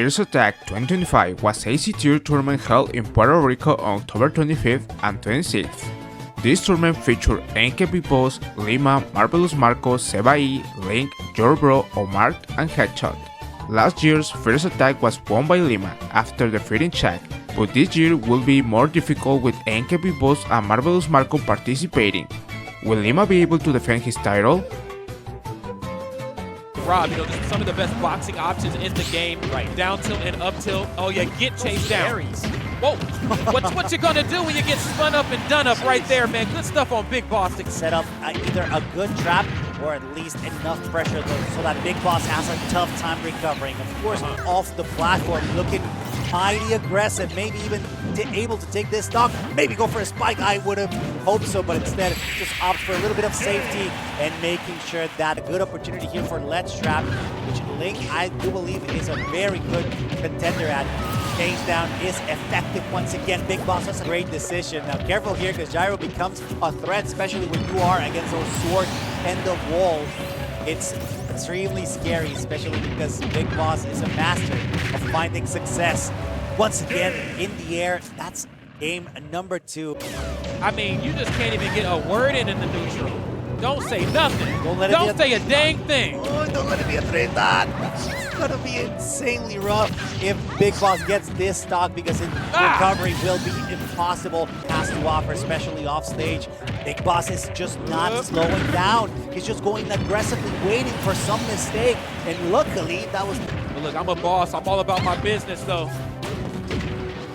First Attack 2025 was a tier tournament held in Puerto Rico on October 25th and 26th. This tournament featured MKBigboss, Lima, Marvelous Marco, Sebayee, Ling, your bro, Omart, and Chag. Last year's First Attack was won by Lima after defeating Chag, but this year will be more difficult with MKBigboss and Marvelous Marco participating. Will Lima be able to defend his title? Rob, you know, this is some of the best boxing options in the game. Right. Down tilt and up tilt. Oh yeah, get chased down. Whoa. what you gonna do when you get spun up and done up right there, man? Good stuff on Big Boss to set up either a good trap or at least enough pressure so that Big Boss has a tough time recovering. Of course, off the platform, looking mighty aggressive, maybe even able to take this stock, maybe go for a spike. I would have hoped so, but instead just opts for a little bit of safety and making sure that a good opportunity here for Let's Trap, which Ling, I do believe, is a very good contender at. Change down is effective once again. Big Boss has a great decision. Now careful here because Gyro becomes a threat, especially when you are against those sword and the wall. It's extremely scary, especially because Big Boss is a master of finding success. Once again, in the air, that's game number 2. I mean, you just can't even get a word in the neutral. Don't say nothing. Don't say a dang thing. Oh, don't let it be a 3-dot. It's gonna be insanely rough if Big Boss gets this stock because recovery will be impossible. Has to offer, especially off stage. Big Boss is just not slowing down. He's just going aggressively, waiting for some mistake. And luckily, that was. But look, I'm a boss. I'm all about my business, though.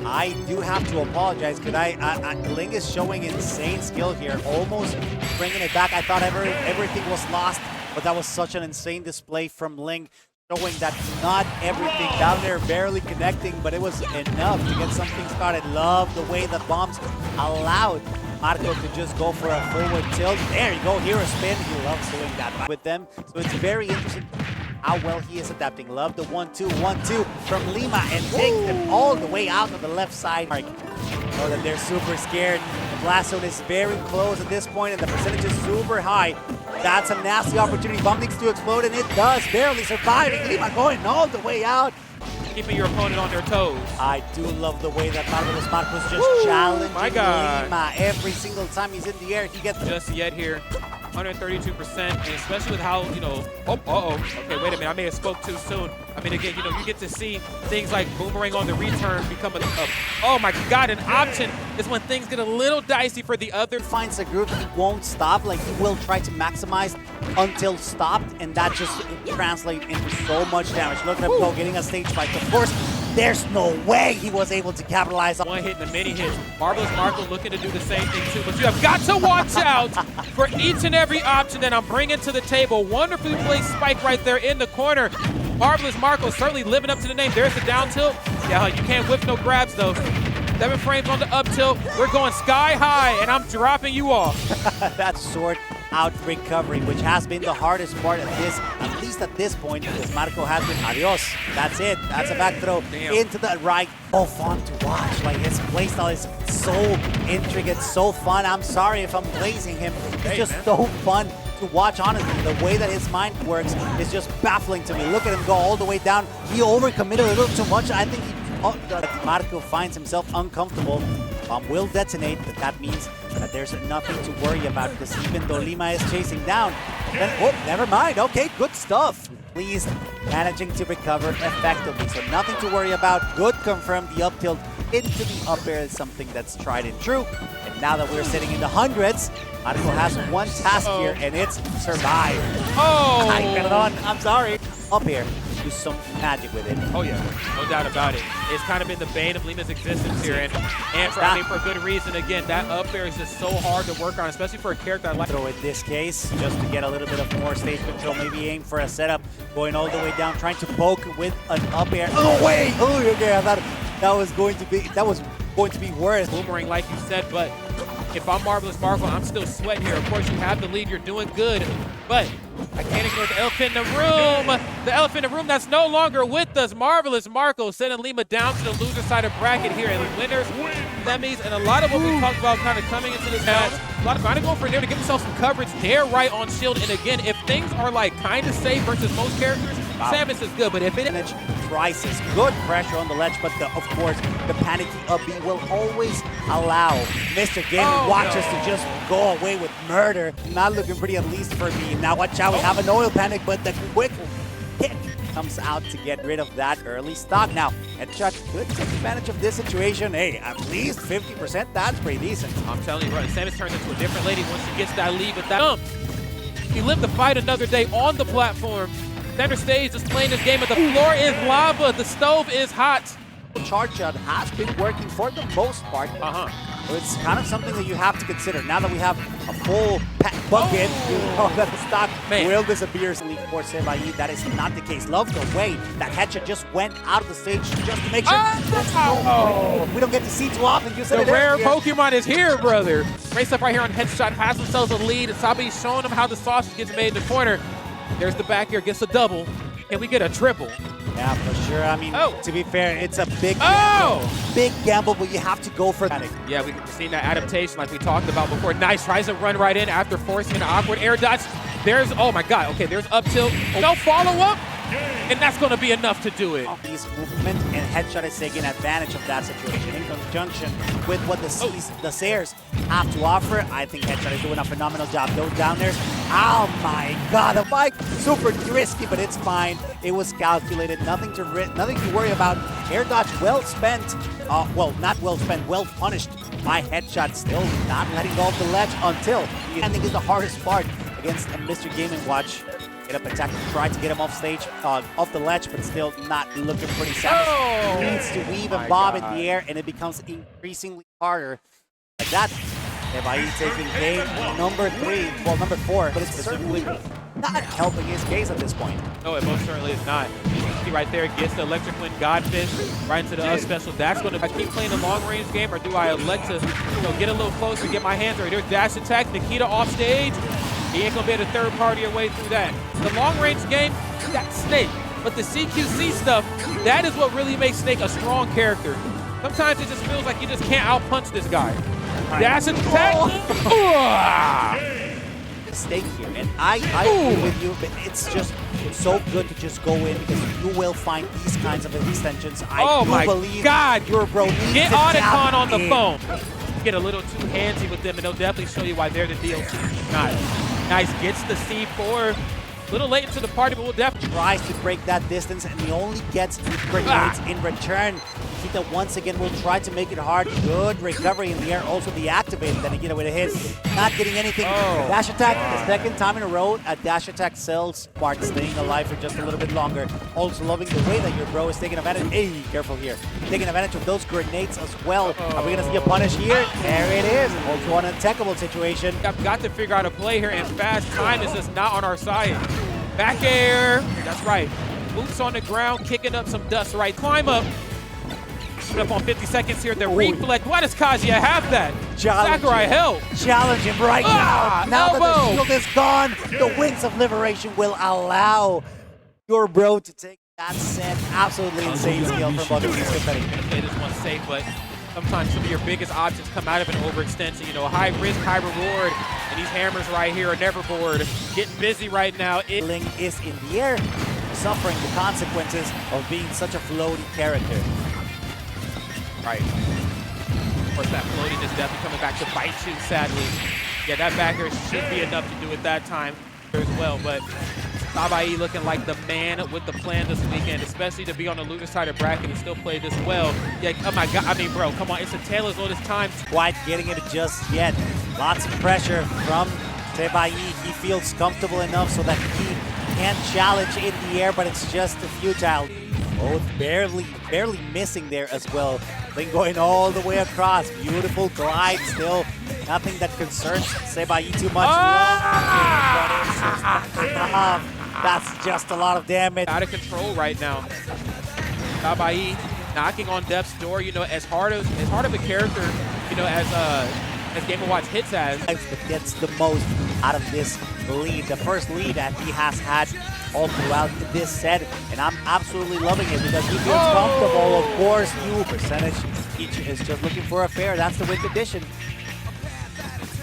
I do have to apologize because Ling is showing insane skill here, almost bringing it back. I thought everything was lost, but that was such an insane display from Ling, showing that not everything down there barely connecting, but it was enough to get something started. Love the way the bombs allowed Marco to just go for a forward tilt. There you go, hero spin. He loves doing that with them, so it's very interesting how well he is adapting. Love the 1-2, 1-2 from Lima and take them all the way out of the left side. Know that they're super scared. The blast zone is very close at this point and the percentage is super high. That's a nasty opportunity. Bomb needs to explode and it does. Barely surviving. Lima going all the way out. Keeping your opponent on their toes. I do love the way that Marvelous Marco's just challenging Lima. Every single time he's in the air, he gets just yet here. 132%, and especially with how, you know, okay, wait a minute, I may have spoke too soon. I mean, again, you know, you get to see things like boomerang on the return become oh my God, an option is when things get a little dicey for the other. Finds a group, he won't stop, like he will try to maximize until stopped, and that just translates into so much damage. Look at him go, getting a stage fight. Of course, there's no way he was able to capitalize on one hit and a mini hit. Marvelous Marco looking to do the same thing too, but you have got to watch out for each and every option that I'm bringing to the table. Wonderfully placed spike right there in the corner. Marvelous Marco certainly living up to the name. There's the down tilt. Yeah, you can't whip no grabs though. 7 frames on the up tilt. We're going sky high, and I'm dropping you off. That sword out recovery, which has been the hardest part of this, at least at this point, because Marco has been adios. That's it. That's a back throw into the right. So fun to watch. Like his playstyle is so intricate, so fun. I'm sorry if I'm blazing him. It's just so fun to watch, honestly. The way that his mind works is just baffling to me. Look at him go all the way down. He overcommitted a little too much. I think Marco finds himself uncomfortable. Bomb will detonate, but that means that there's nothing to worry about because even though Lima is chasing down, then, oh, never mind. Okay, good stuff. Please managing to recover effectively. So nothing to worry about. Good confirm the up tilt into the up air is something that's tried and true. And now that we're sitting in the hundreds, Marco has one task here, and it's survive. Oh! I'm sorry. Up here. Do some magic with it. Oh yeah, no doubt about it. It's kind of been the bane of Lima's existence here, and for good reason. Again, that up air is just so hard to work on, especially for a character like. Throw in this case, just to get a little bit of more stage control, maybe aim for a setup, going all the way down, trying to poke with an up air. Oh wait! Oh okay, I thought that was going to be worse. Boomerang, like you said, but if I'm Marvelous Marco, I'm still sweating here. Of course, you have the lead, you're doing good, but I can't ignore the elephant in the room. The elephant in the room that's no longer with us. Marvelous Marco sending Lima down to the loser side of bracket here. And winners, semis, and a lot of what we talked about kind of coming into this match. A lot of trying to go for there to give themselves some coverage. They're right on shield. And again, if things are like kind of safe versus most characters, Samus is good, but if it Prices, good pressure on the ledge, but of course, the panicky up B will always allow Mr. Game & Watches to just go away with murder. Not looking pretty, at least for me. Now watch out, we have an oil panic, but the quick hit comes out to get rid of that early stock. Now, Headshot could take advantage of this situation. Hey, at least 50%, that's pretty decent. I'm telling you, brother, Samus turns into a different lady once she gets that lead with that jump. He lived to fight another day on the platform. Center stage is playing this game, but the floor is lava. The stove is hot. Charge shot has been working for the most part. It's kind of something that you have to consider. Now that we have a full bucket, you know that the stock will disappear for Sebayee. That is not the case. Love the way that Headshot just went out of the stage just to make sure we don't get to see too often. You said the rare Pokemon is here, brother. Race up right here on Headshot, has themselves a lead, and Sebayee's showing them how the sausage gets made in the corner. There's the back air, gets a double. Can we get a triple? Yeah, for sure. I mean, to be fair, it's a big gamble, but you have to go for that. Yeah, we've seen that adaptation like we talked about before. Nice, tries to run right in after forcing an awkward air dodge. There's, oh my God, okay, there's up tilt. No follow-up, and that's going to be enough to do it. These movement and Headshot is taking advantage of that situation in conjunction with what the Sayers have to offer. I think Headshot is doing a phenomenal job. Those down there, oh my God, the bike super risky, but it's fine. It was calculated, nothing to worry about. Air dodge well spent, well, not well spent, well punished by Headshot. Still not letting go of the ledge until the ending is the hardest part against Mr. Game & Watch. Get up attack, try to get him off stage, off the ledge, but still not looking pretty sound. Needs to weave and bob in the air, and it becomes increasingly harder. Like that, Sebayee taking game number 4, but it's certainly not helping his case at this point. No, it most certainly is not. You can see right there, gets the Electric Wind Godfish right into the up special. That's going to, I keep playing the long range game, or do I elect to get a little closer, get my hands right? There's dash attack, Nikita off stage. He ain't gonna be able to third party your way through that. The long range game, that's Snake. But the CQC stuff, that is what really makes Snake a strong character. Sometimes it just feels like you just can't outpunch this guy. Dash attack. Snake here, and I agree with you, but it's just so good to just go in because you will find these kinds of extensions. I do believe your bro needs get Audicon on the phone. Get a little too handsy with them, and they'll definitely show you why they're the DLC. Nice, gets the C4. A little late into the party, but we'll definitely tries to break that distance, and he only gets grenades in return. Nikita once again will try to make it hard. Good recovery in the air, also deactivated. Then Nikita with a hit, not getting anything. Dash attack, the second time in a row. A dash attack sells Smart, staying alive for just a little bit longer. Also loving the way that your bro is taking advantage. Hey, careful here. Taking advantage of those grenades as well. Are we gonna see a punish here? There it is. Also an unattackable situation. I've got to figure out a play here, and fast time is just not on our side. Back air, that's right. Boots on the ground, kicking up some dust, right? Climb up. Put up on 50 seconds here. The reflect. Why does Kazuya have that? Sakurai help. Challenge him right now. Now that the shield is gone, the Wings of Liberation will allow your bro to take that set. Absolutely insane skill from both of these competitors. Gonna play this one safe, but sometimes some of your biggest options come out of an overextension. You know, high risk, high reward. And these hammers right here are never bored. Getting busy right now. Ling is in the air, suffering the consequences of being such a floaty character. Right. Of course, that floating is definitely coming back to bite you, sadly. Yeah, that backer should be enough to do it that time as well, but Sebayee looking like the man with the plan this weekend, especially to be on the loser side of bracket and still play this well. Yeah, oh my God, I mean, bro, come on, it's a tale as old as time. Quite getting it just yet. Lots of pressure from Sebayee. He feels comfortable enough so that he can challenge in the air, but it's just futile. Both barely missing there as well. Ling going all the way across. Beautiful glide still. Nothing that concerns Sebayee too much. That's just a lot of damage. Out of control right now. Sebayee knocking on Death's door. You know, as hard of a character, you know, as Game & Watch hits as. But gets the most out of this lead. The first lead that he has had all throughout this set, and I'm absolutely loving it because he feels comfortable. Of course, new percentage each is just looking for a fair. That's the win condition.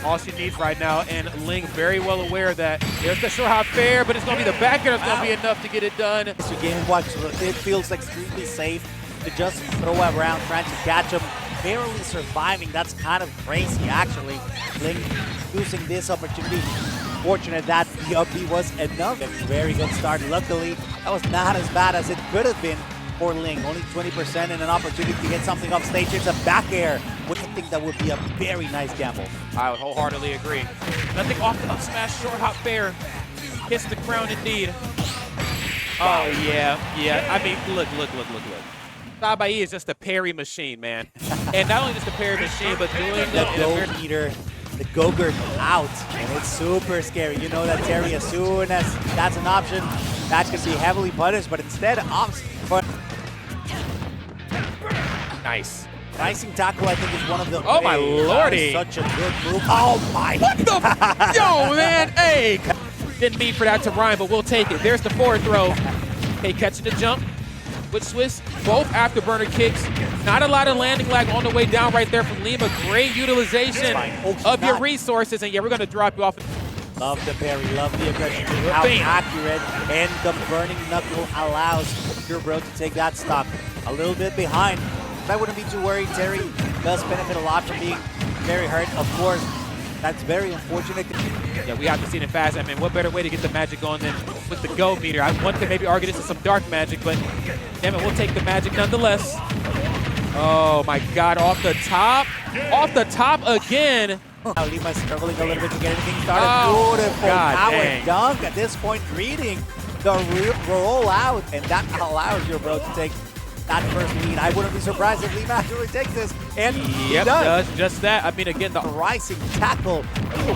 all she needs right now. And Ling very well aware that there's the short hop fair, but it's going to be the back air that's going to be enough to get it done. So game watch, it feels extremely safe to just throw around, trying to catch him, barely surviving. That's kind of crazy, actually. Ling using this opportunity. Fortunate that the up B was enough. A very good start. Luckily, that was not as bad as it could have been for Ling. Only 20% and an opportunity to get something off stage. It's a back air. Would think that would be a very nice gamble. I would wholeheartedly agree. Nothing off the up smash, short hop fair. Hits the crown indeed. Oh, yeah. I mean, look. Sebayee is just a parry machine, man. And not only just a parry machine, but doing the go meter, the go-gurt out, and it's super scary. You know that Terry, as soon as that's an option, that could be heavily punished, but instead opts for... Nice. Rising tackle, I think, is one of the... Oh, my lordy. Such a good move. Oh, my... What the... Yo, man, hey. Didn't mean for that to rhyme, but we'll take it. There's the forward throw. Okay, catching the jump with Swiss. Both afterburner kicks. Not a lot of landing lag on the way down right there from Lima. Great utilization of your resources. And yeah, we're going to drop you off. Love the parry, love the aggression. How accurate, and the burning knuckle allows your bro to take that stock. A little bit behind. I wouldn't be too worried. Terry does benefit a lot from being very hurt. Of course, that's very unfortunate. Yeah, we have to see it fast. I mean, what better way to get the magic on than with the go meter? One could maybe argue this is some dark magic, but damn it, we'll take the magic nonetheless. Oh my God, off the top again. Lima's struggling a little bit to get anything started. Oh, beautiful power dunk at this point, reading the roll out, and that allows your bro to take that first lead. I wouldn't be surprised if Lima actually takes this, and he does just that. I mean, again, the rising tackle,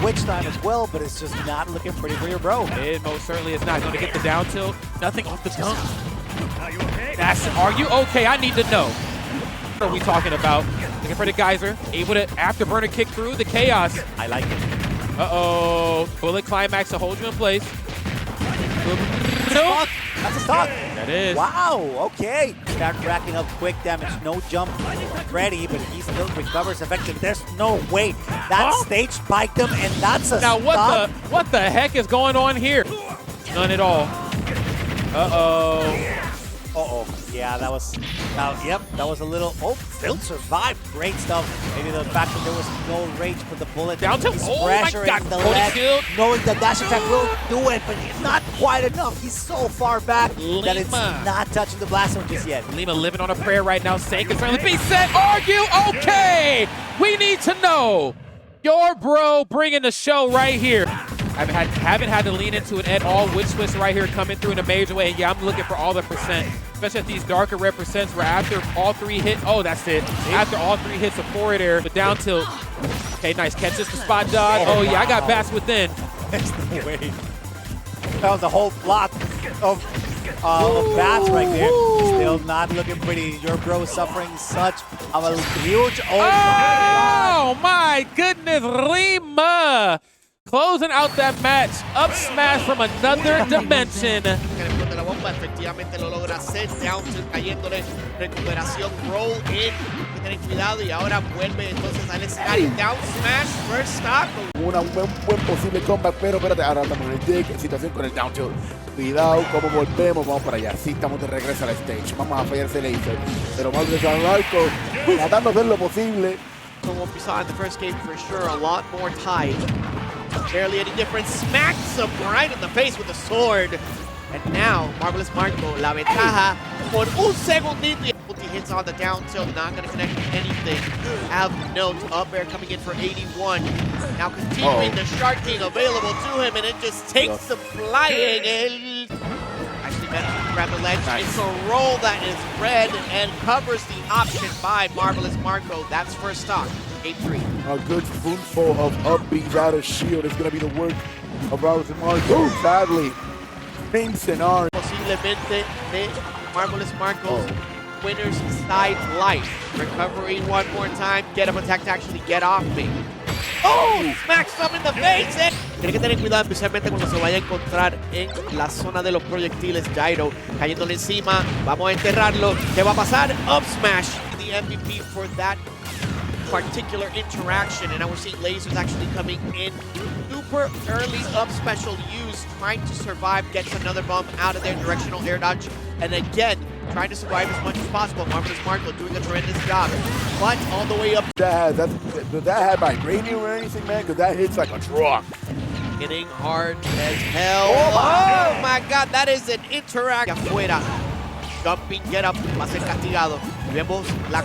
witch time as well, but it's just not looking pretty for your bro. It most certainly is not going to get the down tilt. Nothing off the dunk. Are you okay? I need to know. What are we talking about? Looking for the geyser, able to afterburner kick through the chaos. I like it. Uh-oh. Bullet climax to hold you in place. That's a stock. That is. Wow, okay. Start racking up quick damage. No jump ready, but he still recovers effectively. There's no way. That stage spiked him, and that's a Now stock. what the heck is going on here? None at all. Uh-oh. Yeah, that was, that was a little, still survived. Great stuff. Maybe the fact that there was no range for the bullet. Down to, He's oh my God, the leg, shield. knowing that dash attack will do it, but it's not quite enough. He's so far back that it's not touching the blast zone just yet. Lima living on a prayer right now. Sank is certainly be set. Argue, okay. We need to know. Your bro bringing the show right here. Haven't had to lean into it at all. With Swiss right here coming through in a major way. And yeah, I'm looking for all the percent, especially at these darker red percents where after all three hits, that's it. After all three hits of forward air, but down tilt. Okay, nice. Catches the spot dodge. Oh yeah, I got bats within. There's no way. That was a whole block of bats right there. Still not looking pretty. Your bro suffering such of a huge... Oh my goodness, Lima! Closing out that match, up smash from another dimension. De la bomba efectivamente lo logra hacer, down tilt cayéndole, recuperación, roll in, hay que tener cuidado y ahora vuelve entonces al escenario, down smash, first stock. Un buen posible comeback, pero espérate, ahora estamos en el dig, situación con el down tilt. Cuidado, cómo volvemos, vamos para allá. Sí, estamos de regreso al stage, vamos a fallar ese laser. Pero Marvelous Marco, tratando de hacer lo posible. So what we saw in the first game for sure, a lot more tight. Barely any difference, smacks him right in the face with the sword. And now, Marvelous Marco, la ventaja por un segundito. He hits on the down tilt, not going to connect with anything. Have note, up air coming in for 81. Now continuing the Shark King available to him, and it just takes the flying. Actually managed to grab the ledge. Nice. It's a roll that is red and covers the option by Marvelous Marco. That's first stock, 8-3. A good spoonful of up B's out of shield is going to be the work of Marvelous Marco. Sadly, pinks and orange. Posiblemente de Marvelous Marco's winner's side life. Recovery one more time. Get him attack to actually get off me. Oh, smacks him in the face. Tiene que tener cuidado especialmente cuando se vaya a encontrar en la zona de los proyectiles. Gyro cayéndole encima. Vamos a enterrarlo. ¿Qué va a pasar? Up smash. The MVP for that particular interaction, and now we're seeing lasers actually coming in. Super early up special use, trying to survive, gets another bomb out of there, directional air dodge, and again, trying to survive as much as possible. Marvelous Marco doing a tremendous job, but all the way up. Does that have vibranium or anything, man? Because that hits like a truck. Hitting hard as hell. Oh my God, that is an interact. Afuera, jumping get up, va a ser castigado. Vemos la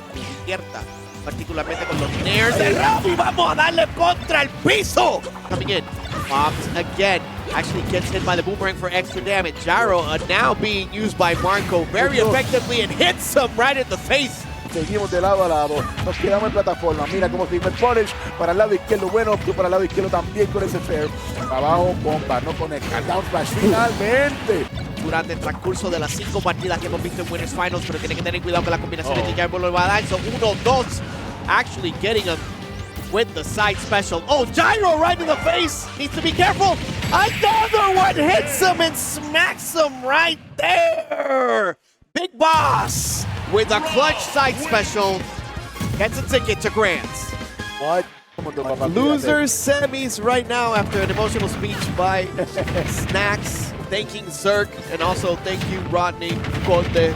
cubierta, particularmente con los nairs. El Rafi, vamos a darle contra el piso. Coming in, pops again. Actually gets hit by the boomerang for extra damage. Gyro now being used by Marco very effectively and hits him right in the face. Seguimos de lado a lado, nos quedamos en plataforma. Mira cómo se el punish para el lado izquierdo, bueno, tú para el lado izquierdo también con ese fair. Abajo, bomba, no conecta. Down smash finalmente. Durante el transcurso de las 5 partidas que hemos visto en Winners Finals, pero tiene que tener cuidado con las combinaciones de Gyro lo va a dar. So 1-2, actually getting him with the side special. Oh, Gyro right in the face. Needs to be careful. Another one hits him and smacks him right there. Big Boss with a clutch side special gets a ticket to Grands. What? Losers semis right now after an emotional speech by Snacks, thanking Zerk, and also thank you Rodney, Conte,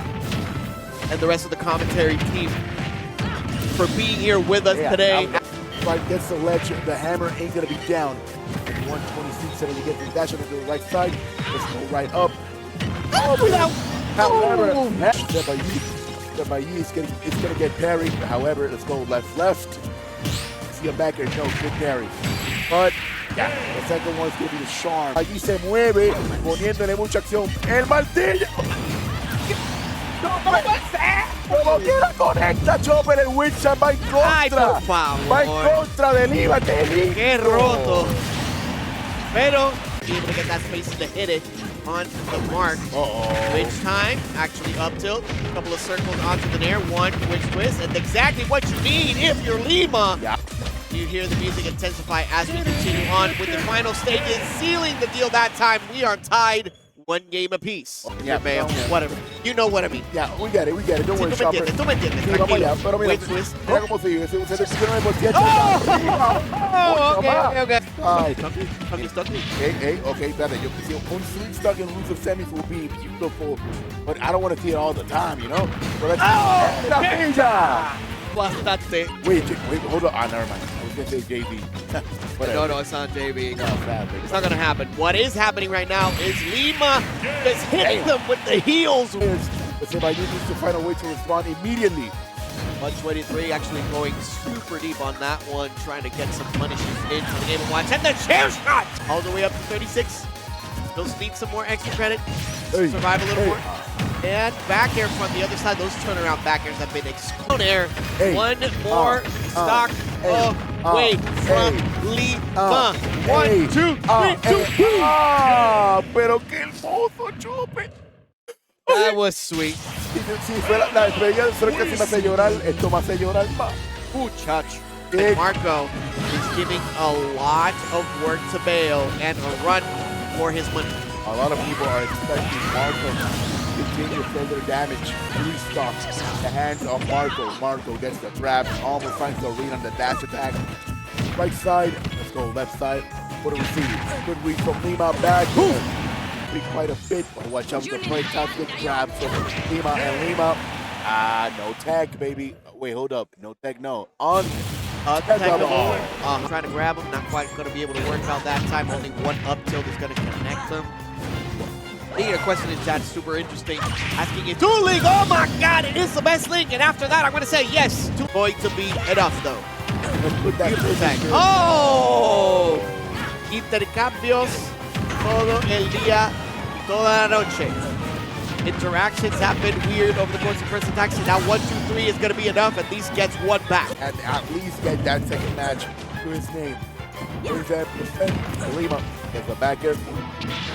and the rest of the commentary team for being here with us today. Right gets the ledge, the hammer ain't gonna be down. 126, and you get the dash on the right side. Let's go right up. Oh, without. However, Sebayee is gonna get parried. However, let's go left. See a backer, no, good parry. But yeah, the second one's gonna be the charm. Allí se mueve, poniéndole mucha acción. El martillo. No puede ser. Como quiera conecta Chopper, el Witcher va en contra. Ay, por favor. Va en contra de Lima, Qué roto. Pero able to get that space to hit it on the mark. Which time, actually up tilt, a couple of circles onto the nair, one twitch twist, and exactly what you need if you're Lima. Yeah. You hear the music intensify as we continue on with the final stages, sealing the deal that time. We are tied 1 game apiece. Yeah, man, whatever. You know what I mean. Yeah, we get it. Don't worry, Chopper. Tú me entiendes, Sí, vamos allá, pero mira, Twitch twist. mira cómo sigue. Se decidió en el bolsillo. Oh, okay. Ay, Stuck me. hey, okay, espérate. Yo quisiera un swing stuck in loser semis will be beautiful, but I don't want to see it all the time, you know? So let's la pilla! Bastante. Wait, hold on. Ah, never mind. I was going to say JV. No, it's not JB. No, bad, It's not gonna happen. What is happening right now is Lima is hitting them with the heels. But Sebayee needs to find a way to respond immediately. 123 actually going super deep on that one, trying to get some punishes into the game and watch. And the chair shot! All the way up to 36. Still need some more extra credit. Hey, Survive a little more. And back air from the other side. Those turnaround back airs have been exploded air. One more stock away from Lima. 1, 2, 3, 2. Ah, pero qué hermoso, Chope. That was sweet. Si fue la estrella del sol que sí me hace llorar, esto me hace llorar más. Chach. And Marco is giving a lot of work to bail and a run for his money. A lot of people are expecting Marco to continue further damage. Restock the hands of Marco. Marco gets the grab, almost finds the read on the dash attack. Right side, let's go left side. What do we see? Good read from Lima back. Quite a bit. Watch out for the play top. Good grab from Lima and Lima. No tag, baby. Wait, hold up. No tag, no. Untechable. Trying to grab him. Not quite going to be able to work out that time. Only one up tilt is going to connect them. A question in chat, super interesting. Asking it, Ling, oh my God, it is the best Ling. And after that, I'm going to say yes. Going to be enough, though. Beautiful tag. Oh! Intercambios todo el día, toda la noche. Interactions have been weird over the course of first attacks, and now 1, 2, 3 is going to be enough. At least gets one back. And at least get that second match to his name. Here's that Lima gets the back air,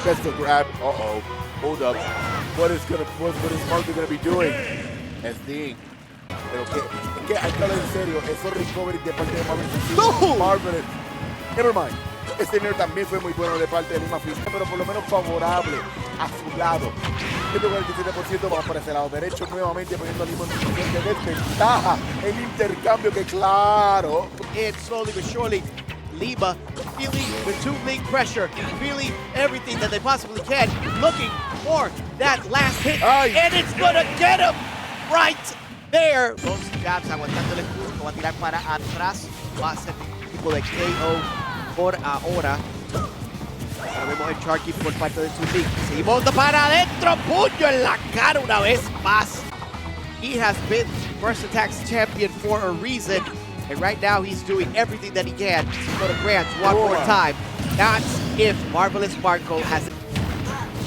gets the grab. Hold up. What is Marco gonna be doing? Es Ling. Pero que hay que hablar en serio. Esos recovery de parte de Marvelous. No! Marvelous. Never mind. Este dinero también fue muy bueno de parte de Lima, pero por lo menos favorable a su lado. 147% va por ese lado derecho, nuevamente poniendo a Lima en posición de desventaja. El intercambio que claro. And slowly but surely, Lima feeling the two Ling pressure, feeling everything that they possibly can, looking for that last hit, and it's gonna get him right there. Dos jabs aguantando el escudo, lo va a tirar para atrás, va a ser tipo de KO por ahora. Ahora vemos el Chag por parte de su Ling. Seguimos para adentro, puño en la cara una vez más. He has been First Attack's champion for a reason. And right now, he's doing everything that he can to go to Grant one more time. That's if Marvelous Marco has it.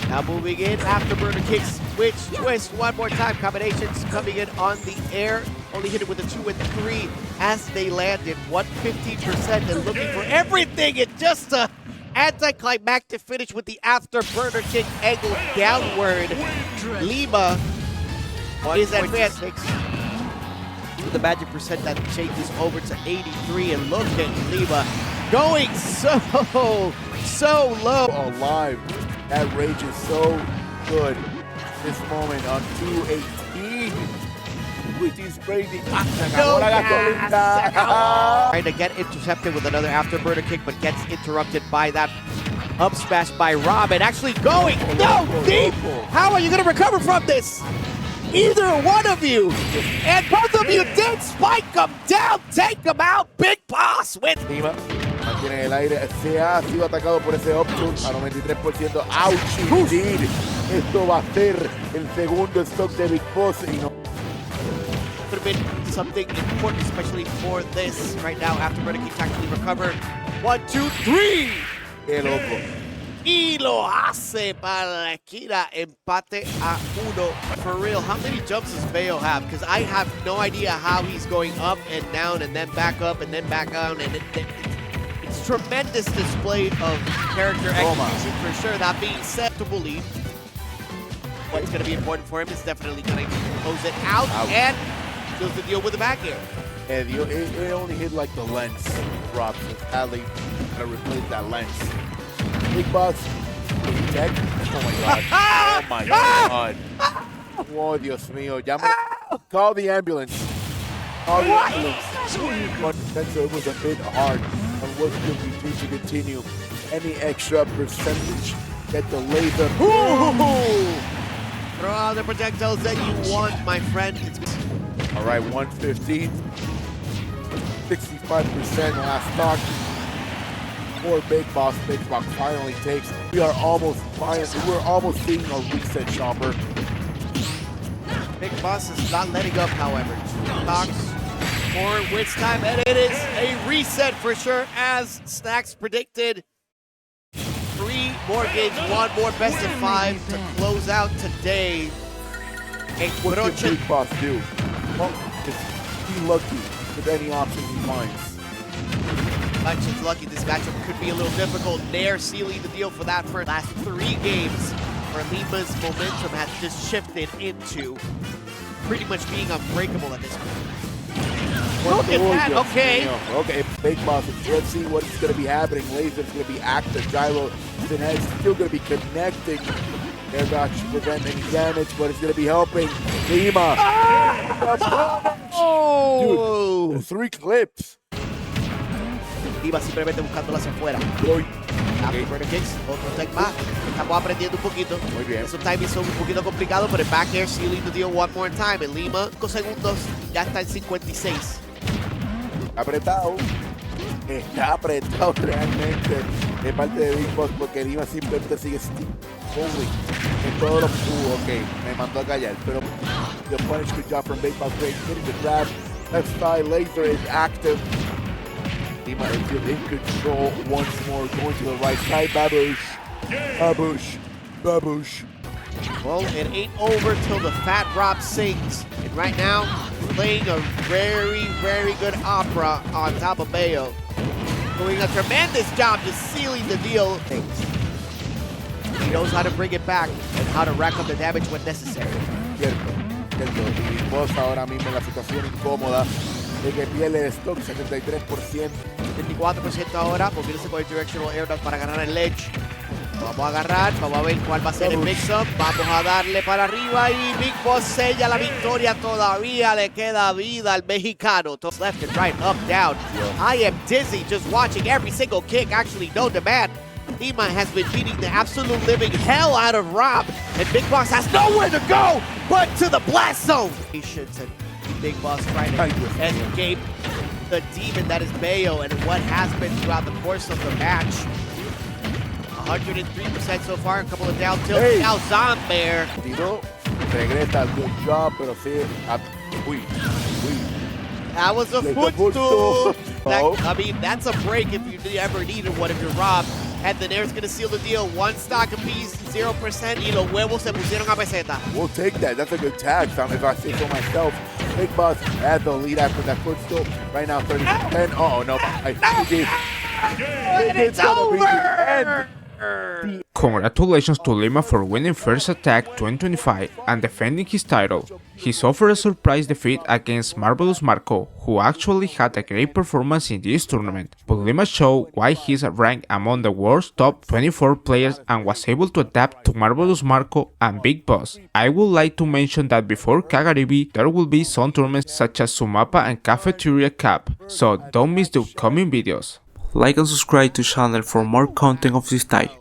Now moving in, afterburner kicks, switch, twist, one more time. Combinations coming in on the air. Only hit it with a 2 and 3 as they landed. 115% and looking for everything. And just a anticlimactic finish with the afterburner kick angled downward. Lima is advanced. The magic percent that changes over to 83, and look at Lima going so low. Alive. That rage is so good. This moment on 218, which is crazy. Trying to get intercepted with another afterburner kick, but gets interrupted by that up smash by Rob, and actually going deep. How are you going to recover from this? Either one of you, and both of you did spike them down, take them out. Big Boss with Lima mantiene en el aire, se ha sido atacado por ese option a 93%. Ouch, indeed. Esto va a ser el segundo stock de Big Boss y no. Could have been something important, especially for this right now. Afterburner keeps actually recover. 1, 2, 3. Qué loco. Y lo hace para la esquina, empate a 1. For real, how many jumps does Bayo have? Because I have no idea how he's going up and down and then back up and then back down. And it's tremendous display of character execution for sure. That being said, to believe what's going to be important for him is definitely going to close it out and deals the deal with the back air. And it only hit like the lens drops. Sadly, gotta replace that lens. Big Boss, check. Oh my god. Oh my god. Oh, Dios mío. Call the ambulance. Call the ambulance. But it was a bit hard. And what can we do to continue? Any extra percentage? Get the laser. Throw out the projectiles that you want, my friend. All right, 115. 65% last stock. For Big Boss finally takes. We're almost seeing a reset, Chopper. Big Boss is not letting up, however. 2 stocks for Wits time, and it is a reset for sure, as Snacks predicted. 3 more games, 1 more best of 5 to close out today. What can Big Boss do? Well, just be lucky with any options he finds. Action's lucky. This matchup could be a little difficult. They're sealing the deal for that for last 3 games, where Lima's momentum has just shifted into pretty much being unbreakable at this point. Look at that, okay. Okay, Big Boss, let's see what's going to be happening. Laser's going to be active. Gyro is still going to be connecting. They're not to prevent any damage, but it's going to be helping Lima. Oh! Dude, 3 clips. Lima simplemente buscándola hacia afuera. Afterburner kicks, otro tech más. Estamos aprendiendo un poquito. Muy bien. Esos timings son un poquito complicados, pero el back air sealing the deal one more time. En Lima, 5 segundos, ya está en 56. Apretado. Está apretado realmente de parte de Big Boss, porque Lima simplemente sigue holy en todos los ok, me mandó a callar, pero the punish good job from Big Boss, great getting the grab. Left side laser is active. Lima is in control once more, going to the right side. Baboosh. Well, it ain't over till the fat Rob sings. And right now, playing a very, very good opera on top of Bayo. Doing a tremendous job just sealing the deal. He knows how to bring it back and how to rack up the damage when necessary. Cierto. Y Big Boss ahora mismo en la situación incómoda. de que pierde el stock, 73%. 24% ahora, moviéndose con el directional air dash para ganar el ledge. Lo vamos a agarrar, vamos a ver cuál va a ser el mix-up. Vamos a darle para arriba y Big Boss sella la victoria. Todavía le queda vida al mexicano. Left and right, up, down. I am dizzy just watching every single kick. Actually, no demand. Lima has been beating the absolute living hell out of Rob, and Big Boss has nowhere to go but to the blast zone. Patience and Big Boss trying to escape the demon that is Bayo and what has been throughout the course of the match. 103% so far, a couple of down tilts. Hey. Now Zombear. Tiro, regresa, good job, pero sí, uy. That was a Like foot a footstool. stool. I mean, that's a break if you ever needed one if you're Rob. And then Air's gonna seal the deal. One stock apiece, 0%. Y los huevos se pusieron a peseta. We'll take that. That's a good tag, Sam, if I say so myself. Big Boss has the lead after that footstool. Right now, 30-10. Oh, no. And it's over! Congratulations to Lima for winning First Attack 2025 and defending his title. He suffered a surprise defeat against Marvelous Marco, who actually had a great performance in this tournament, but Lima showed why he's ranked among the world's top 24 players and was able to adapt to Marvelous Marco and Big Boss. I would like to mention that before Kagaribi, there will be some tournaments such as Sumapa and Cafeteria Cup, so don't miss the upcoming videos. Like and subscribe to channel for more content of this type.